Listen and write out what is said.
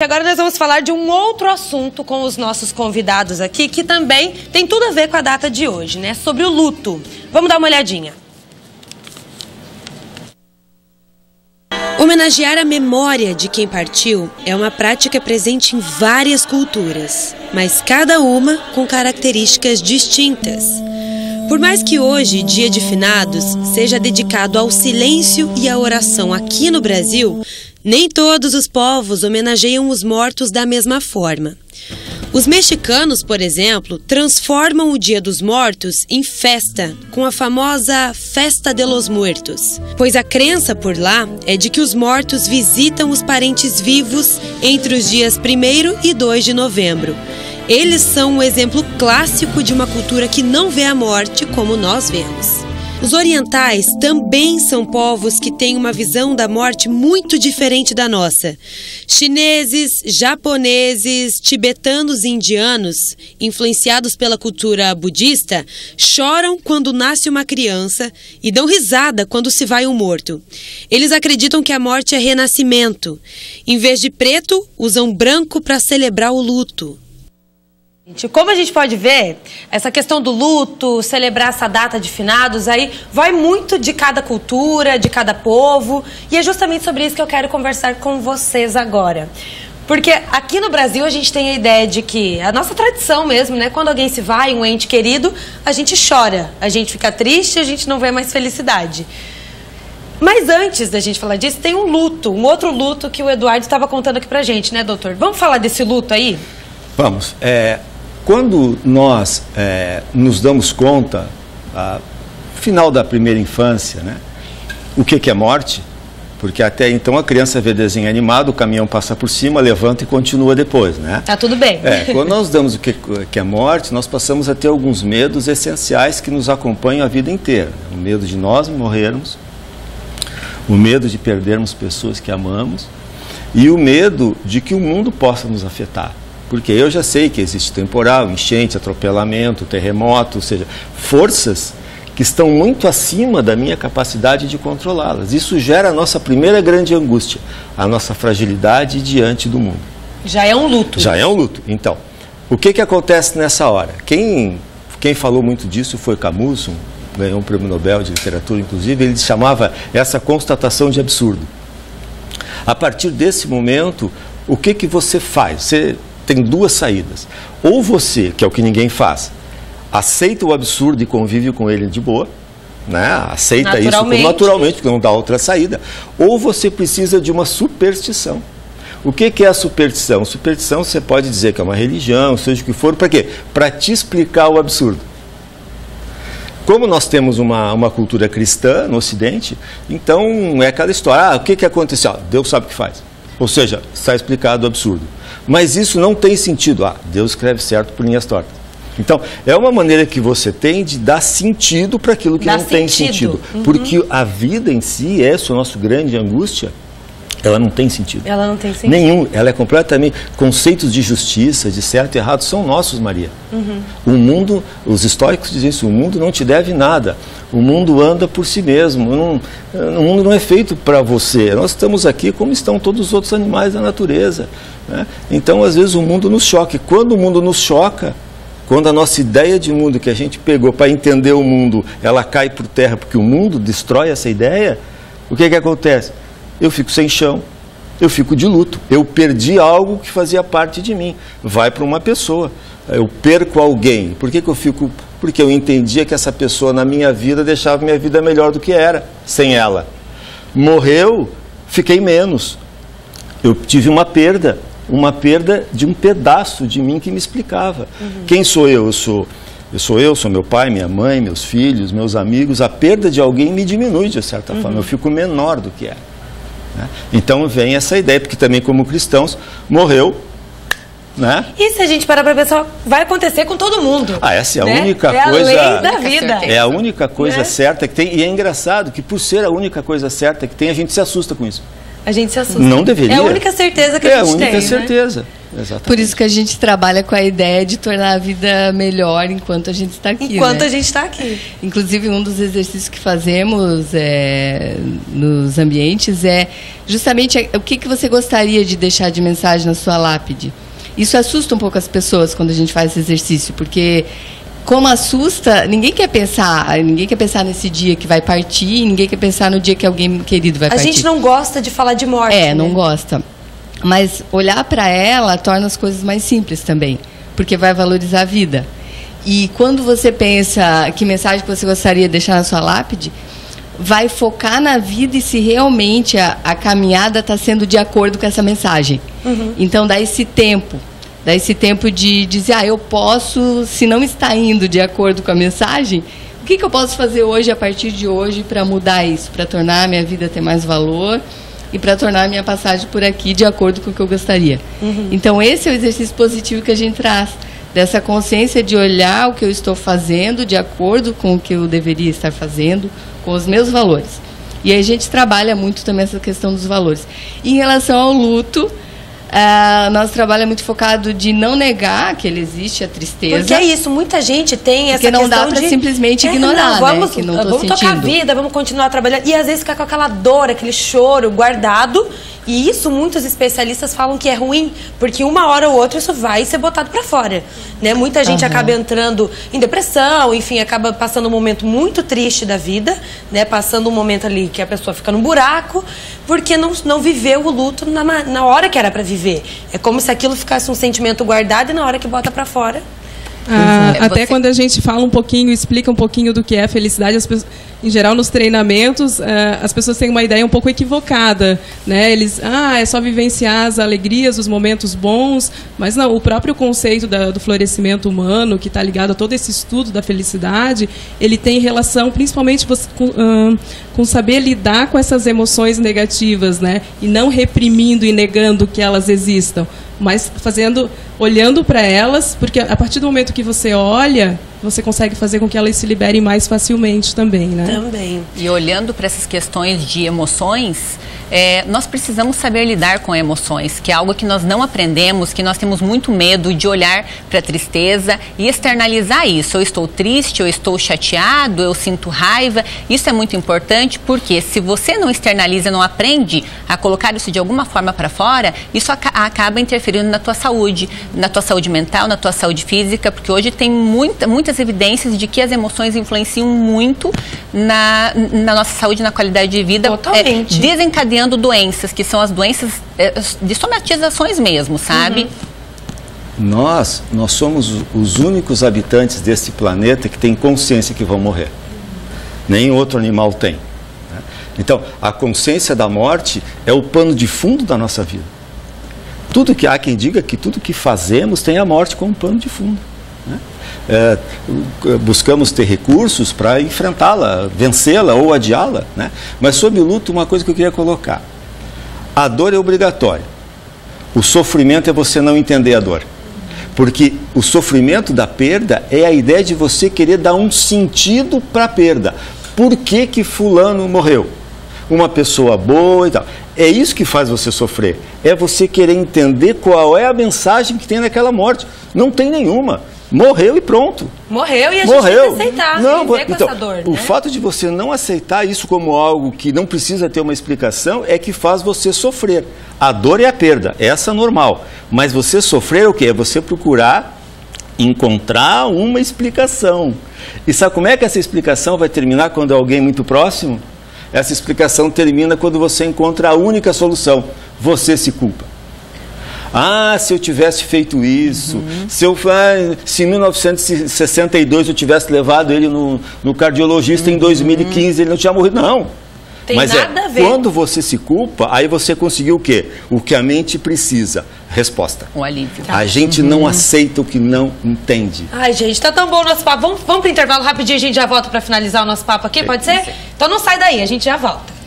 Agora nós vamos falar de um outro assunto com os nossos convidados aqui, que também tem tudo a ver com a data de hoje, né? Sobre o luto. Vamos dar uma olhadinha. Homenagear a memória de quem partiu é uma prática presente em várias culturas, mas cada uma com características distintas. Por mais que hoje, Dia de Finados, seja dedicado ao silêncio e à oração aqui no Brasil, nem todos os povos homenageiam os mortos da mesma forma. Os mexicanos, por exemplo, transformam o Dia dos Mortos em festa, com a famosa Festa de los Muertos, pois a crença por lá é de que os mortos visitam os parentes vivos entre os dias 1º e 2 de novembro. Eles são um exemplo clássico de uma cultura que não vê a morte como nós vemos. Os orientais também são povos que têm uma visão da morte muito diferente da nossa. Chineses, japoneses, tibetanos e indianos, influenciados pela cultura budista, choram quando nasce uma criança e dão risada quando se vai um morto. Eles acreditam que a morte é renascimento. Em vez de preto, usam branco para celebrar o luto. Como a gente pode ver, essa questão do luto, celebrar essa data de finados, aí vai muito de cada cultura, de cada povo, e é justamente sobre isso que eu quero conversar com vocês agora. Porque aqui no Brasil a gente tem a ideia de que, a nossa tradição mesmo, né, quando alguém se vai, um ente querido, a gente chora, a gente fica triste, a gente não vê mais felicidade. Mas antes da gente falar disso, tem um luto, um outro luto que o Eduardo estava contando aqui pra gente, né, doutor? Vamos falar desse luto aí? Vamos. Quando nós nos damos conta, no final da primeira infância, né, o que é morte, porque até então a criança vê desenho animado, o caminhão passa por cima, levanta e continua depois, né? Tá tudo bem. Quando nós damos o que é morte, nós passamos a ter alguns medos essenciais que nos acompanham a vida inteira. O medo de nós morrermos, o medo de perdermos pessoas que amamos e o medo de que o mundo possa nos afetar. Porque eu já sei que existe temporal, enchente, atropelamento, terremoto, ou seja, forças que estão muito acima da minha capacidade de controlá-las. Isso gera a nossa primeira grande angústia, a nossa fragilidade diante do mundo. Já é um luto. Já é um luto. Então, o que acontece nessa hora? Quem falou muito disso foi Camus, ganhou um prêmio Nobel de literatura, inclusive, ele chamava essa constatação de absurdo. A partir desse momento, o que você faz? Você tem duas saídas. Ou você, que é o que ninguém faz, aceita o absurdo e convive com ele de boa, né? Aceita isso naturalmente, porque não dá outra saída. Ou você precisa de uma superstição. O que é a superstição? Superstição você pode dizer que é uma religião, seja o que for, para quê? Para te explicar o absurdo. Como nós temos uma cultura cristã no Ocidente, então é aquela história, o que aconteceu? Deus sabe o que faz. Ou seja, está explicado o absurdo. Mas isso não tem sentido. Deus escreve certo por linhas tortas. Então, é uma maneira que você tem de dar sentido para aquilo que não tem sentido. Uhum. Porque a vida em si, essa é a nossa grande angústia, ela não tem sentido. Ela não tem sentido. Nenhum. Ela é completamente... Conceitos de justiça, de certo e errado, são nossos, Maria. Uhum. O mundo, os históricos dizem isso, o mundo não te deve nada. O mundo anda por si mesmo. O mundo não é feito para você. Nós estamos aqui como estão todos os outros animais da natureza, né? Então, às vezes, o mundo nos choca. E quando o mundo nos choca, quando a nossa ideia de mundo que a gente pegou para entender o mundo, ela cai por terra porque o mundo destrói essa ideia, o que acontece? Eu fico sem chão, eu fico de luto, eu perdi algo que fazia parte de mim, vai para uma pessoa, eu perco alguém, por que eu fico? Porque eu entendia que essa pessoa na minha vida deixava minha vida melhor do que era, sem ela. Morreu, fiquei menos, eu tive uma perda de um pedaço de mim que me explicava. Uhum. Quem sou eu? Eu sou meu pai, minha mãe, meus filhos, meus amigos, a perda de alguém me diminui de certa forma, eu fico menor do que era. Então vem essa ideia, porque também como cristãos, morreu, né? E se a gente parar para pensar, vai acontecer com todo mundo. Essa é a única coisa... É a lei da vida. É a única coisa certa que tem, e é engraçado que por ser a única coisa certa que tem, a gente se assusta com isso. A gente se assusta. Não deveria. É a única certeza que a gente tem. É a única certeza. Exatamente. Por isso que a gente trabalha com a ideia de tornar a vida melhor enquanto a gente está aqui. Enquanto a gente está aqui. Inclusive, um dos exercícios que fazemos nos ambientes é justamente o que você gostaria de deixar de mensagem na sua lápide. Isso assusta um pouco as pessoas quando a gente faz esse exercício, porque como assusta, ninguém quer pensar nesse dia que vai partir, ninguém quer pensar no dia que alguém querido vai partir. A gente não gosta de falar de morte. Não gosta. Mas olhar para ela torna as coisas mais simples também, porque vai valorizar a vida. E quando você pensa que mensagem que você gostaria de deixar na sua lápide, vai focar na vida e se realmente a caminhada está sendo de acordo com essa mensagem. Então dá esse tempo de dizer, eu posso, se não está indo de acordo com a mensagem, o que eu posso fazer hoje, a partir de hoje, para mudar isso, para tornar a minha vida ter mais valor e para tornar a minha passagem por aqui de acordo com o que eu gostaria. Então esse é o exercício positivo que a gente traz, dessa consciência de olhar o que eu estou fazendo de acordo com o que eu deveria estar fazendo, com os meus valores. E aí a gente trabalha muito também essa questão dos valores. Em relação ao luto, nosso trabalho é muito focado de não negar que ele existe, a tristeza. Porque é isso, muita gente tem essa questão questão de... Porque não dá para simplesmente ignorar, vamos, que não tô vamos tocar a vida, vamos continuar trabalhando. E às vezes fica com aquela dor, aquele choro guardado. E isso muitos especialistas falam que é ruim, porque uma hora ou outra isso vai ser botado para fora, né? Muita gente acaba entrando em depressão, enfim, acaba passando um momento muito triste da vida, né? Passando um momento ali que a pessoa fica num buraco, porque não viveu o luto na hora que era para viver. É como se aquilo ficasse um sentimento guardado e na hora que bota para fora... Até quando a gente fala um pouquinho, explica um pouquinho do que é felicidade, as pessoas, em geral nos treinamentos, as pessoas têm uma ideia um pouco equivocada, né? Eles, é só vivenciar as alegrias, os momentos bons, mas não, o próprio conceito do florescimento humano, que está ligado a todo esse estudo da felicidade, ele tem relação principalmente com saber lidar com essas emoções negativas, né? E não reprimindo e negando que elas existam, mas olhando para elas, porque a partir do momento que você olha, você consegue fazer com que elas se liberem mais facilmente também, né? Também. E olhando para essas questões de emoções, nós precisamos saber lidar com emoções, que é algo que nós não aprendemos, que nós temos muito medo de olhar para a tristeza e externalizar isso. Eu estou triste, eu estou chateado, eu sinto raiva. Isso é muito importante porque se você não externaliza, não aprende a colocar isso de alguma forma para fora, isso acaba interferindo na tua saúde mental, na tua saúde física, porque hoje tem muitas evidências de que as emoções influenciam muito na nossa saúde, na qualidade de vida. Totalmente. Desencadeando doenças, que são as doenças de somatizações mesmo, sabe? Nós somos os únicos habitantes desse planeta que tem consciência que vão morrer. Nem outro animal tem. Né? Então, a consciência da morte é o pano de fundo da nossa vida. Há quem diga que tudo que fazemos tem a morte como pano de fundo. Né? Buscamos ter recursos para enfrentá-la, vencê-la ou adiá-la, né? Mas sobre o luto, uma coisa que eu queria colocar: a dor é obrigatória, o sofrimento é você não entender a dor, porque o sofrimento da perda é a ideia de você querer dar um sentido para a perda. Por que fulano morreu? Uma pessoa boa e tal. É isso que faz você sofrer, é você querer entender qual é a mensagem que tem naquela morte. Não tem nenhuma. Morreu e pronto. Morreu e a gente tem que aceitar, viver com essa dor, né? O fato de você não aceitar isso como algo que não precisa ter uma explicação é que faz você sofrer. A dor é a perda, essa é normal. Mas você sofrer é o quê? É você procurar encontrar uma explicação. E sabe como é que essa explicação vai terminar quando é alguém muito próximo? Essa explicação termina quando você encontra a única solução. Você se culpa. Se eu tivesse feito isso, se em 1962 eu tivesse levado ele no cardiologista, em 2015 ele não tinha morrido. Não. Mas nada a ver. Quando você se culpa, aí você conseguiu o quê? O que a mente precisa. Resposta. O alívio. A gente não aceita o que não entende. Ai, gente, tá tão bom o nosso papo. Vamos pro intervalo rapidinho, a gente já volta para finalizar o nosso papo aqui, pode ser? Então não sai daí, a gente já volta.